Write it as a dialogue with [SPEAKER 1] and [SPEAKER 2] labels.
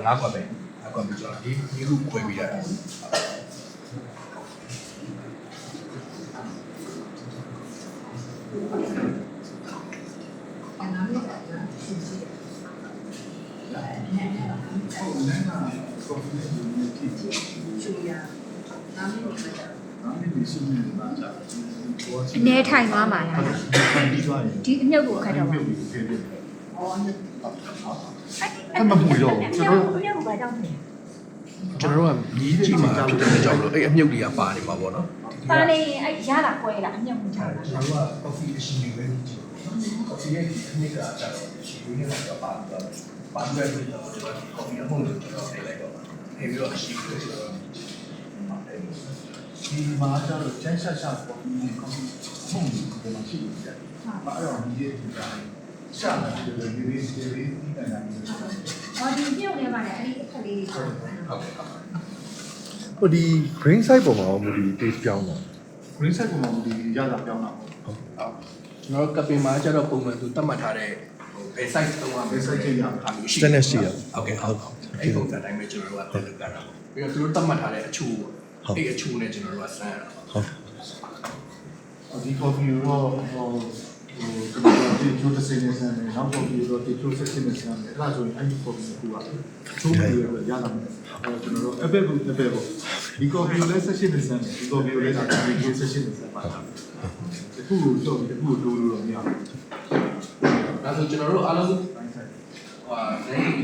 [SPEAKER 1] ငါးကွက်ပဲငါးကွက်ပြီးကျွန်တော်ဒီခုခွဲပြီးရတာ
[SPEAKER 2] အနေထိုင်သွားမှာလားဒီအမြုပ်ကိုခတ်တော့ပါ
[SPEAKER 3] အဲ့မမှုတော့ကျွန်တော်
[SPEAKER 2] အမြုပ်ကိုဘာကြောင့်လဲ
[SPEAKER 1] ကျွန်တော်တို့ကမြည်ကြည့်မှာဖြစ်တဲ့ကြောင့်လို့အဲ့အမြုပ်တွေကပါနေမှာပေါ့နော်
[SPEAKER 2] ပါနေအဲ့ရတာကွဲလားအမြုပ်ကိုကြောက်လား
[SPEAKER 1] ကျွန်တော်တို့က coffee အရှင်တွေပဲကြည့် coffee ရဲ့ဒီနေ့ကကြတော့ရှင်တွေနဲ့တော့ပါတော့ပါတဲ့ပြီးတော့ကျွန်တော် coffee အမှုကိုကျွန်တော်ထည့်လိုက်တော့ထည့်ပြီးတော့အရှင်တွေဆိုတော့ဒီမှာကျတော့ကျန်းရှာရှာ coffee နဲ့ coffee မှုတွေမရှိဘူးကြာ။အဲ့တော့ဒီရဲ့ဒီတိုင်းရှာလာတယ်လေဒီဒီဒီကန်တာမျိုးဆိုတော့
[SPEAKER 2] ဟောဒီမြုပ်နေပါလေအဲ့ဒီတစ်ခါလေးတွေဟုတ်
[SPEAKER 3] ဟိုဒီ green side ပုံမှာမူဒီ taste ပြောင်းတော့
[SPEAKER 4] green side ပုံမှာဒီရတာပြောင်းတာပေါ့
[SPEAKER 1] ဟုတ်ကျွန်တော်ကပင်မှာကျတော့ပုံမှန်သူတတ်မှတ်ထားတဲ့ဟိုဘယ် size တုံးอ่ะ
[SPEAKER 4] ဘယ်စိတ်ကြည့်ရ
[SPEAKER 1] အားမျိုးရှိ
[SPEAKER 3] stainless steel
[SPEAKER 1] ဟုတ်ကဲ့ဟုတ်အဲ့ပုံစံတိုင်းပဲကျွန်တော်တို့ကတက်လုပ်ကြတာပေါ့ပြီးတော့သူတို့တတ်မှတ်ထားတဲ့အချိုးပေါ့အဲ့အချိုးနဲ့ကျွန်တော်တို့ကစမ်းရတာ
[SPEAKER 3] ဟုတ်
[SPEAKER 4] ဒီ coffee ရောဟိုဒီချိုးတစ်စိမ့်နဲ့ဆန်းတယ်နောက် coffee ရောဒီချိုးတစ်စိမ့်နဲ့ဆန်းတယ်အဲ့ဒါဆိုရင်အဲ့ဒီ coffee ကိုကချိုးပြီးရရလာမယ်အဲ့ကျွန်တော်တို့ apple ပေါ့ဒီ coffee ကိုလည်း16နဲ့ဆန်းတယ်ဒီ coffee ကိုလည်းဒါဒီကို16နဲ့ဆန်းပါတာအခုကိုတော့ဒီအခုကိုတိုးလို့တော့မရဘူး
[SPEAKER 1] ဒါဆိုကျွန်တော်တို့အားလုံးဟို